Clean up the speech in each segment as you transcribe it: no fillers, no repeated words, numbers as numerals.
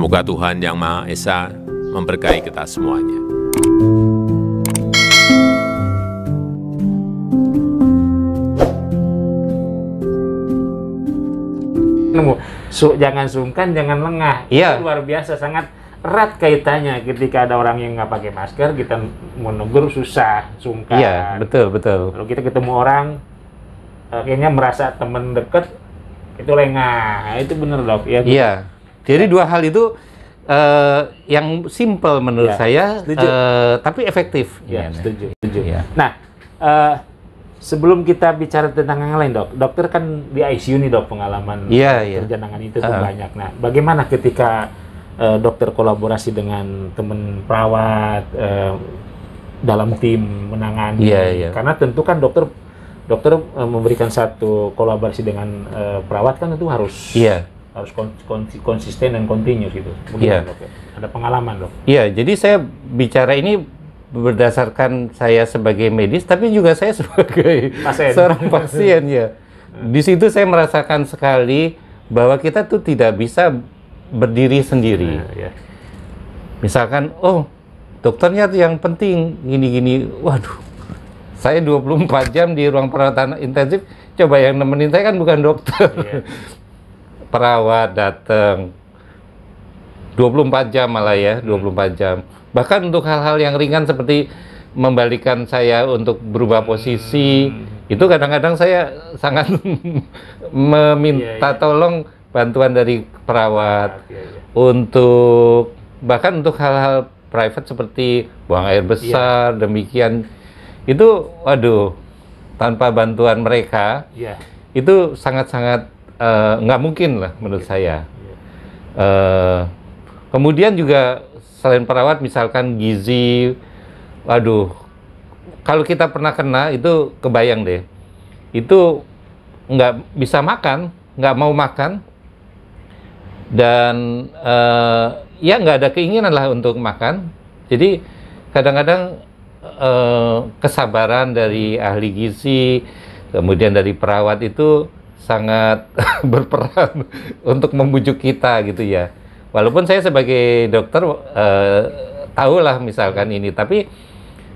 Semoga Tuhan Yang Maha Esa memberkahi kita semuanya. Jangan sungkan, jangan lengah. Iya. Itu luar biasa, sangat erat kaitannya. Ketika ada orang yang nggak pakai masker, kita mau negur susah, sungkan. Iya, betul, betul. Kalau kita ketemu orang, kayaknya merasa teman dekat, itu lengah. Itu bener dok. Ya, iya. Jadi dua hal itu yang simple menurut saya, tapi efektif. Ya, setuju. Ya. Nah, sebelum kita bicara tentang yang lain dok, dokter kan di ICU nih dok, pengalaman perjalanan itu tuh banyak. Nah, bagaimana ketika dokter kolaborasi dengan teman perawat dalam tim menangani? Karena tentu kan dokter memberikan satu kolaborasi dengan perawat kan itu harus konsisten dan continuous gitu. Bagaimana dok? Ada pengalaman dok? Iya, jadi saya bicara ini berdasarkan saya sebagai medis, tapi juga saya sebagai seorang pasien ya. Di situ saya merasakan sekali bahwa kita tuh tidak bisa berdiri sendiri. Misalkan, oh dokternya tuh yang penting gini-gini, waduh, saya 24 jam di ruang perawatan intensif, coba yang nemenin saya kan bukan dokter. Perawat datang 24 jam malah ya, 24 jam. Bahkan untuk hal-hal yang ringan seperti membalikan saya untuk berubah posisi, itu kadang-kadang saya sangat meminta tolong bantuan dari perawat untuk bahkan untuk hal-hal private seperti buang air besar, demikian. Itu waduh, tanpa bantuan mereka itu sangat-sangat nggak mungkin lah menurut saya. Kemudian juga selain perawat, misalkan gizi, waduh, kalau kita pernah kena itu kebayang deh, itu nggak bisa makan, nggak mau makan, dan ya nggak ada keinginan lah untuk makan. Jadi kadang-kadang kesabaran dari ahli gizi, kemudian dari perawat itu sangat berperan untuk membujuk kita gitu ya. Walaupun saya sebagai dokter tahulah misalkan ini, tapi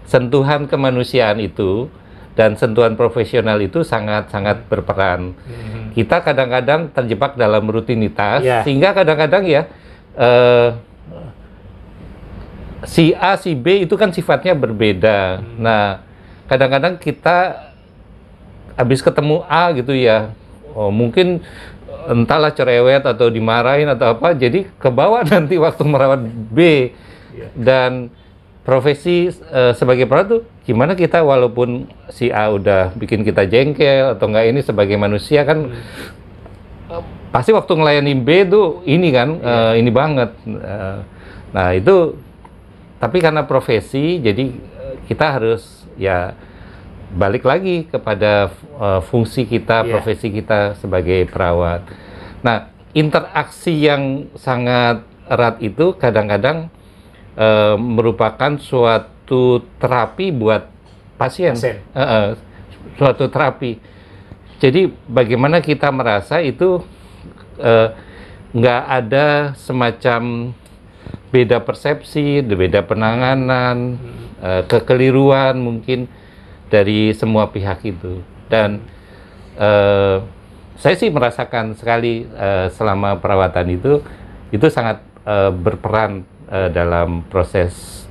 sentuhan kemanusiaan itu dan sentuhan profesional itu sangat-sangat berperan. Kita kadang-kadang terjebak dalam rutinitas, sehingga kadang-kadang ya si A, si B itu kan sifatnya berbeda. Nah, kadang-kadang kita habis ketemu A gitu ya, mungkin entahlah cerewet atau dimarahin atau apa, jadi kebawa nanti waktu merawat B. Dan profesi sebagai perawat tuh gimana kita, walaupun si A udah bikin kita jengkel atau enggak, ini sebagai manusia kan pasti waktu ngelayani B tuh ini kan ini banget. Nah itu, tapi karena profesi jadi kita harus ya balik lagi kepada fungsi kita, profesi kita sebagai perawat. Nah, interaksi yang sangat erat itu kadang-kadang merupakan suatu terapi buat pasien. Suatu terapi. Jadi bagaimana kita merasa itu nggak ada semacam beda persepsi, beda penanganan, kekeliruan mungkin dari semua pihak itu. Dan saya sih merasakan sekali selama perawatan itu sangat berperan dalam proses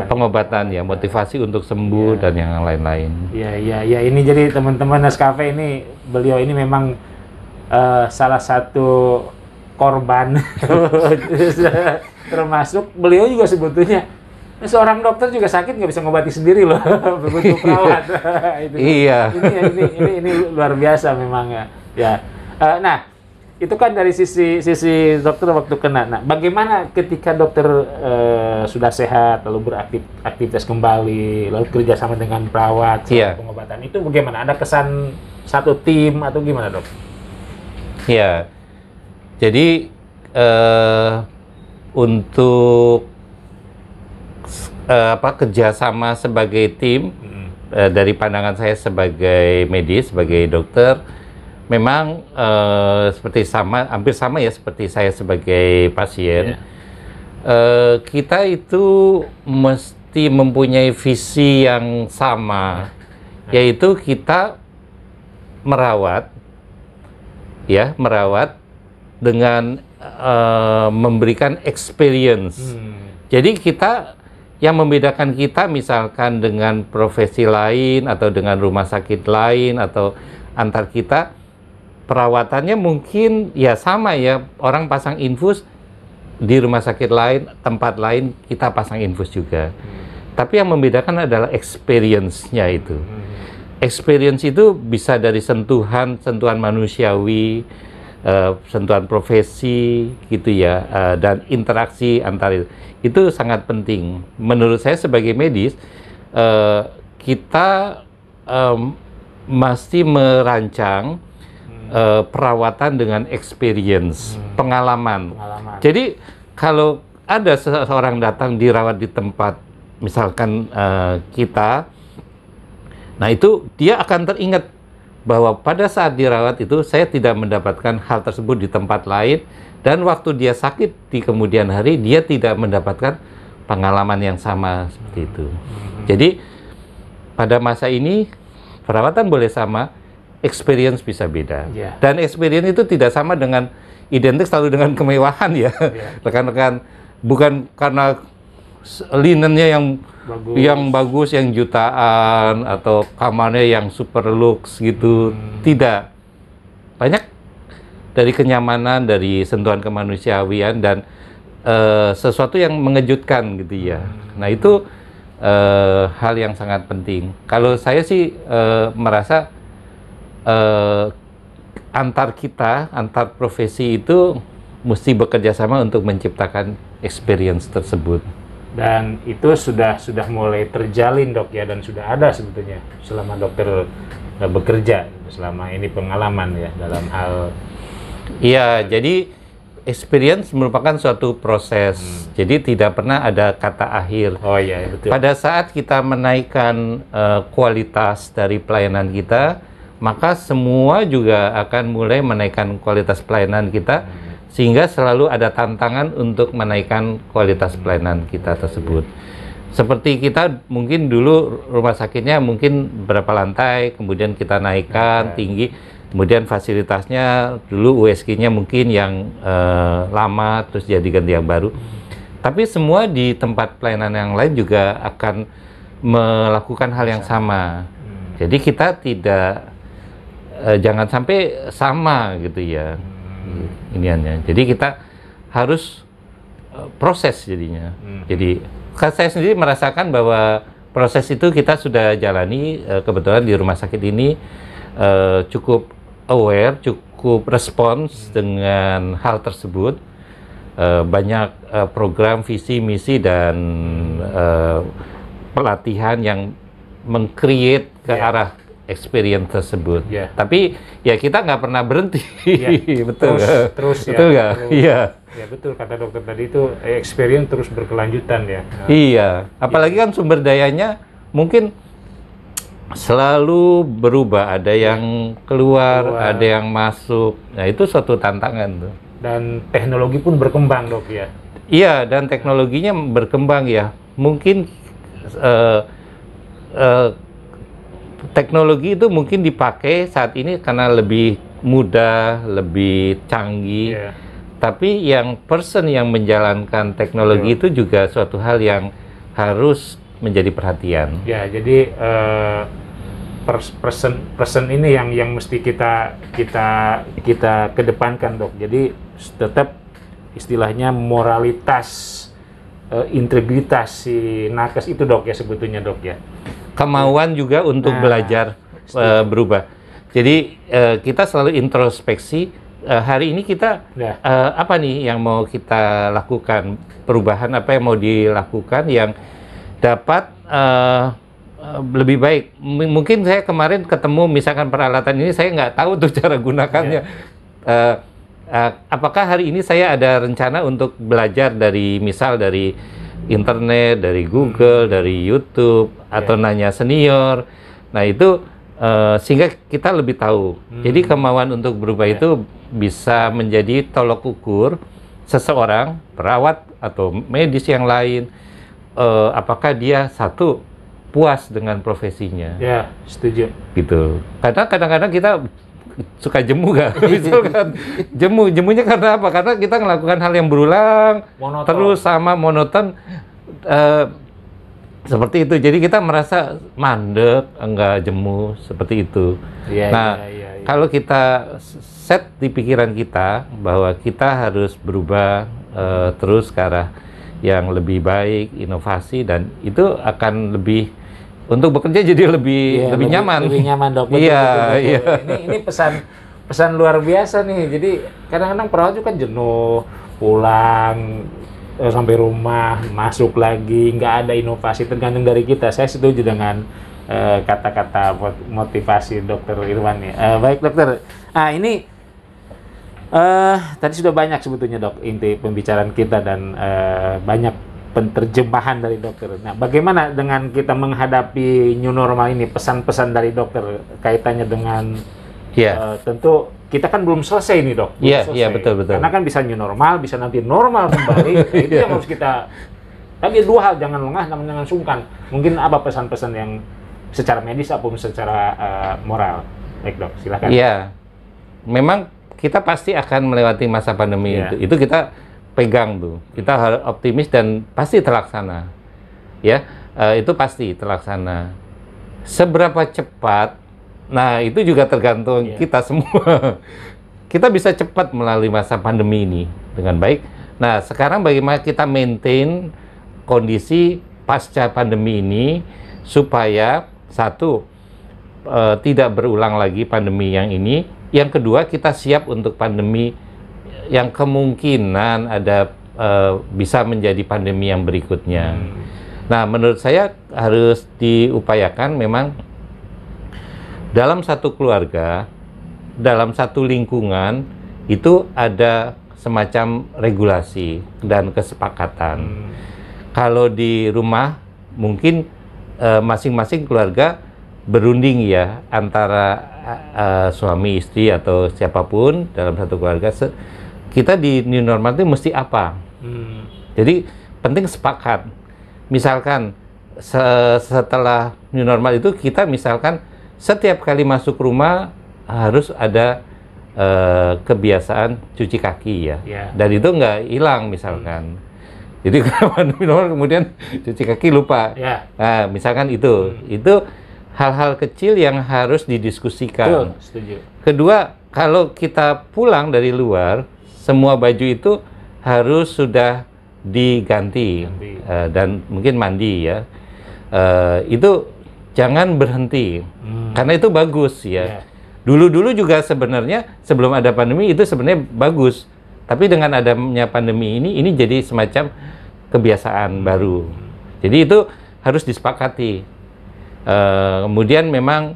pengobatan ya, motivasi untuk sembuh dan yang lain-lain. Ya, ini jadi teman-teman Nescafe ini, beliau ini memang salah satu korban termasuk beliau juga sebetulnya. Seorang dokter juga sakit nggak bisa ngobati sendiri loh, begitu perawat. Ini luar biasa memang ya. Nah, itu kan dari sisi dokter waktu kena. Nah, bagaimana ketika dokter sudah sehat lalu beraktivitas kembali, lalu kerjasama dengan perawat, pengobatan itu bagaimana? Ada kesan satu tim atau gimana dok? Iya, jadi untuk kerjasama sebagai tim, dari pandangan saya sebagai medis, sebagai dokter, memang hampir sama ya seperti saya sebagai pasien. Kita itu mesti mempunyai visi yang sama, yaitu kita merawat dengan memberikan experience. Jadi yang membedakan kita misalkan dengan profesi lain atau dengan rumah sakit lain atau antar kita, perawatannya mungkin ya sama ya, orang pasang infus di rumah sakit lain, tempat lain kita pasang infus juga. Tapi yang membedakan adalah experience-nya itu. Experience itu bisa dari sentuhan manusiawi, sentuhan profesi gitu ya, dan interaksi antar itu sangat penting. Menurut saya sebagai medis, kita mesti merancang perawatan dengan experience, pengalaman. Jadi kalau ada seseorang datang dirawat di tempat misalkan kita, nah itu dia akan teringat bahwa pada saat dirawat itu saya tidak mendapatkan hal tersebut di tempat lain, dan waktu dia sakit di kemudian hari dia tidak mendapatkan pengalaman yang sama seperti itu. Jadi pada masa ini perawatan boleh sama, experience bisa beda. Dan experience itu tidak sama dengan identik selalu dengan kemewahan ya. Rekan-rekan, bukan karena linennya yang bagus, yang jutaan, atau kamarnya yang super lux gitu. Tidak. Banyak dari kenyamanan, dari sentuhan kemanusiaan, dan sesuatu yang mengejutkan gitu ya. Nah itu hal yang sangat penting. Kalau saya sih merasa antar profesi itu mesti bekerja sama untuk menciptakan experience tersebut. Dan itu sudah mulai terjalin dok ya, dan sudah ada sebetulnya selama dokter bekerja, selama ini pengalaman ya dalam hal. Iya, jadi experience merupakan suatu proses. Jadi tidak pernah ada kata akhir. Oh iya, betul. Pada saat kita menaikkan kualitas dari pelayanan kita, maka semua juga akan mulai menaikkan kualitas pelayanan kita, sehingga selalu ada tantangan untuk menaikkan kualitas pelayanan kita tersebut. Seperti kita mungkin dulu rumah sakitnya mungkin berapa lantai, kemudian kita naikkan tinggi. Kemudian fasilitasnya dulu USG-nya mungkin yang lama, terus jadi ganti yang baru. Tapi semua di tempat pelayanan yang lain juga akan melakukan hal yang sama. Jadi kita jangan sampai sama gitu ya. Iniannya. Jadi kita harus proses jadinya. Jadi saya sendiri merasakan bahwa proses itu kita sudah jalani. Kebetulan di rumah sakit ini cukup aware, cukup respons dengan hal tersebut. Banyak program, visi, misi, dan pelatihan yang meng-create ke arah experience tersebut. Tapi ya kita nggak pernah berhenti. Betul terus ya. Betul nggak? Iya. Ya betul, kata dokter tadi itu experience terus berkelanjutan ya. Iya. Apalagi kan sumber dayanya mungkin selalu berubah, ada yang keluar, ada yang masuk. Nah, itu suatu tantangan tuh. Dan teknologi pun berkembang, dok ya. Iya, dan teknologinya berkembang ya. Mungkin teknologi itu mungkin dipakai saat ini karena lebih mudah, lebih canggih. Tapi yang person yang menjalankan teknologi itu juga suatu hal yang harus menjadi perhatian. Ya, jadi person ini yang mesti kita kedepankan, dok. Jadi tetap istilahnya moralitas, integritas si nakes itu, dok ya, sebetulnya, dok ya. Kemauan juga untuk belajar berubah. Jadi kita selalu introspeksi. Hari ini kita apa nih yang mau kita lakukan, perubahan apa yang mau dilakukan yang dapat lebih baik. Mungkin saya kemarin ketemu misalkan peralatan ini saya nggak tahu tuh cara gunakannya. Apakah hari ini saya ada rencana untuk belajar dari internet, dari Google, dari YouTube, atau nanya senior. Nah itu sehingga kita lebih tahu. Jadi kemauan untuk berubah itu bisa menjadi tolok ukur seseorang, perawat atau medis yang lain, apakah dia satu puas dengan profesinya. Ya, setuju. Gitu. Karena kadang-kadang kita suka jemu gak? Misalkan jemunya karena apa? Karena kita melakukan hal yang berulang, monoton. Terus sama monoton, seperti itu. Jadi kita merasa mandek, enggak jemu, seperti itu. Nah, kalau kita set di pikiran kita bahwa kita harus berubah terus ke arah yang lebih baik, inovasi, dan itu akan lebih untuk bekerja jadi lebih nyaman. Lebih nyaman, Dok. Ini pesan luar biasa nih. Jadi kadang-kadang perawat juga kan jenuh, pulang sampai rumah, masuk lagi, nggak ada inovasi, tergantung dari kita. Saya setuju dengan kata-kata motivasi Dokter Irwan nih. Baik, Dokter. Ini tadi sudah banyak sebetulnya, Dok, inti pembicaraan kita dan banyak penterjemahan dari dokter. Nah, bagaimana dengan kita menghadapi new normal ini? Pesan-pesan dari dokter kaitannya dengan tentu kita kan belum selesai nih, Dok. Iya, betul. Karena kan bisa new normal, bisa nanti normal kembali. Itu yang harus kita. Tapi dua hal, jangan lengah, namun jangan sungkan. Mungkin apa pesan-pesan yang secara medis ataupun secara moral? Baik, Dok, silakan. Iya, memang kita pasti akan melewati masa pandemi itu. Itu kita pegang tuh. Kita harus optimis dan pasti terlaksana. Ya, itu pasti terlaksana. Seberapa cepat? Nah, itu juga tergantung kita semua. Kita bisa cepat melalui masa pandemi ini dengan baik. Nah, sekarang bagaimana kita maintain kondisi pasca pandemi ini supaya satu, tidak berulang lagi pandemi yang ini. Yang kedua, kita siap untuk pandemi yang kemungkinan ada bisa menjadi pandemi yang berikutnya. Nah, menurut saya harus diupayakan memang dalam satu keluarga, dalam satu lingkungan itu ada semacam regulasi dan kesepakatan. Kalau di rumah mungkin masing-masing keluarga berunding ya antara suami istri atau siapapun dalam satu keluarga. Kita di new normal itu mesti apa? Jadi penting sepakat. Misalkan setelah new normal itu kita misalkan setiap kali masuk rumah harus ada kebiasaan cuci kaki ya. Dan itu nggak hilang misalkan. Jadi kalau kemudian cuci kaki lupa. Nah, misalkan itu hal-hal kecil yang harus didiskusikan. Setuju. Kedua, kalau kita pulang dari luar, semua baju itu harus sudah diganti dan mungkin mandi ya. Itu jangan berhenti karena itu bagus ya. Dulu-dulu juga sebenarnya sebelum ada pandemi itu sebenarnya bagus, tapi dengan adanya pandemi ini jadi semacam kebiasaan baru. Jadi itu harus disepakati. Kemudian memang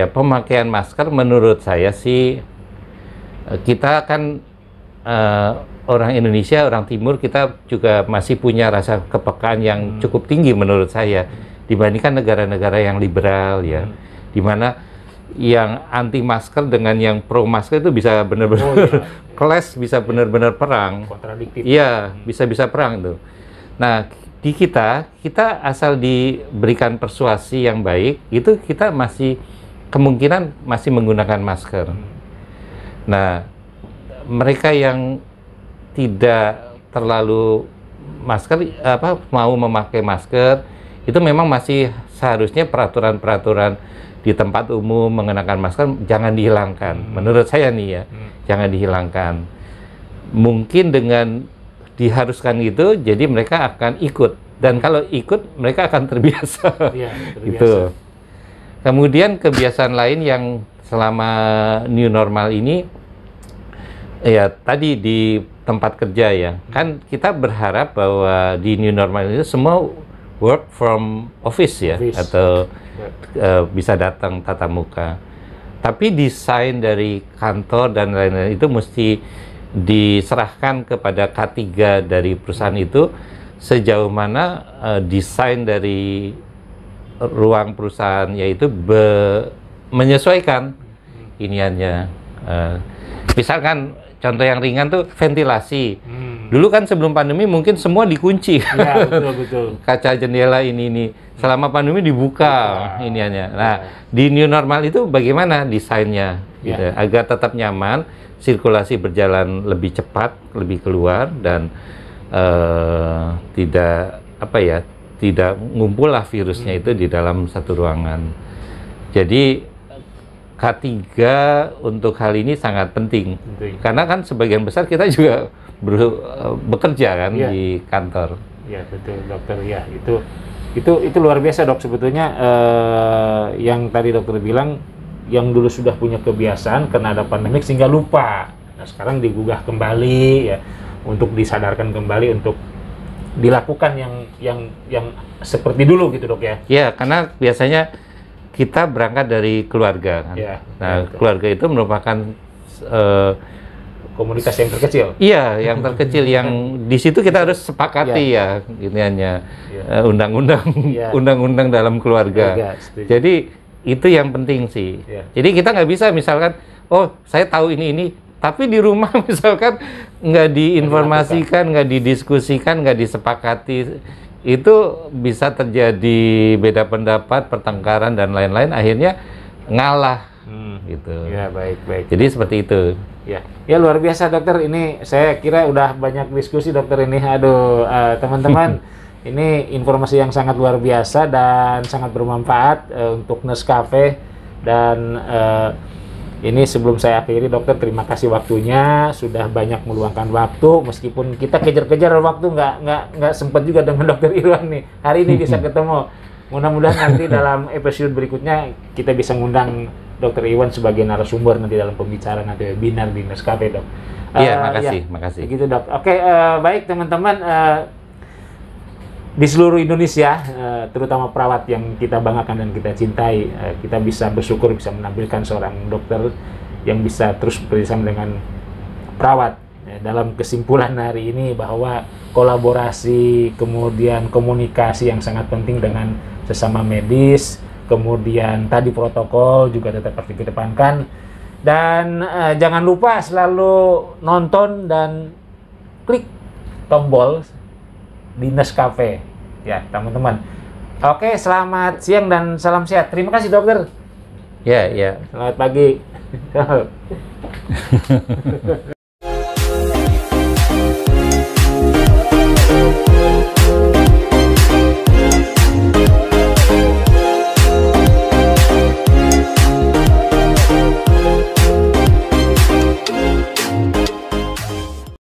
pemakaian masker menurut saya sih, kita kan orang Indonesia, orang Timur, kita juga masih punya rasa kepekaan yang cukup tinggi menurut saya dibandingkan negara-negara yang liberal ya, di mana yang anti masker dengan yang pro masker itu bisa benar-benar clash, bisa benar-benar perang. Kontradiktif. Iya, bisa-bisa perang itu. Nah, di kita asal diberikan persuasi yang baik, itu kita masih kemungkinan masih menggunakan masker. Nah, mereka yang tidak terlalu mau memakai masker, itu memang masih seharusnya peraturan-peraturan di tempat umum mengenakan masker jangan dihilangkan. Menurut saya nih ya, jangan dihilangkan. Mungkin dengan diharuskan gitu, jadi mereka akan ikut. Dan kalau ikut, mereka akan terbiasa. Gitu. Kemudian kebiasaan lain yang selama new normal ini, ya tadi di tempat kerja ya, kan kita berharap bahwa di new normal itu semua work from office ya, atau bisa datang tatap muka. Tapi desain dari kantor dan lain-lain itu mesti diserahkan kepada K3 dari perusahaan itu, sejauh mana desain dari ruang perusahaan, yaitu menyesuaikan iniannya. Misalkan contoh yang ringan tuh ventilasi. Dulu kan sebelum pandemi mungkin semua dikunci. Ya, betul. Kaca jendela ini. Selama pandemi dibuka iniannya. Nah, di new normal itu bagaimana desainnya gitu, agar tetap nyaman, sirkulasi berjalan lebih cepat, lebih keluar, dan tidak ngumpul lah virusnya itu di dalam satu ruangan. Jadi K3 untuk hal ini sangat penting. Karena kan sebagian besar kita juga bekerja kan di kantor. Ya, betul dokter. Ya, itu luar biasa dok sebetulnya. Yang tadi dokter bilang, yang dulu sudah punya kebiasaan karena ada pandemik sehingga lupa. Nah, sekarang digugah kembali ya, untuk disadarkan kembali untuk dilakukan yang seperti dulu gitu dok ya. Ya, karena biasanya kita berangkat dari keluarga kan. Ya, nah, keluarga itu merupakan komunitas yang terkecil. Iya, yang terkecil yang di situ kita harus sepakati giniannya. Undang-undang dalam keluarga. Jadi itu yang penting sih. Jadi kita nggak bisa misalkan, oh saya tahu ini, tapi di rumah misalkan nggak diinformasikan, nggak didiskusikan, nggak disepakati, itu bisa terjadi beda pendapat, pertengkaran dan lain-lain, akhirnya ngalah gitu. Ya, baik. Jadi seperti itu. Ya luar biasa dokter. Ini saya kira udah banyak diskusi dokter ini. Aduh, teman-teman, ini informasi yang sangat luar biasa dan sangat bermanfaat untuk Nescafe. Dan ini sebelum saya akhiri dokter, terima kasih waktunya, sudah banyak meluangkan waktu meskipun kita kejar-kejar waktu, nggak sempat juga dengan dokter Irwan nih hari ini bisa ketemu. Mudah-mudahan nanti dalam episode berikutnya kita bisa ngundang dokter Iwan sebagai narasumber nanti dalam pembicaraan nanti webinar di Nescafe dok. Iya, makasih. Begitu dok. Oke, baik teman-teman. Di seluruh Indonesia, terutama perawat yang kita banggakan dan kita cintai, kita bisa bersyukur bisa menampilkan seorang dokter yang bisa terus bekerjasama dengan perawat. Dalam kesimpulan hari ini bahwa kolaborasi, kemudian komunikasi yang sangat penting dengan sesama medis, kemudian tadi protokol juga tetap harus dikedepankan. Dan jangan lupa selalu nonton dan klik tombol di Nescafe ya teman-teman. Oke, selamat siang dan salam sehat. Terima kasih dokter. Ya. Selamat pagi.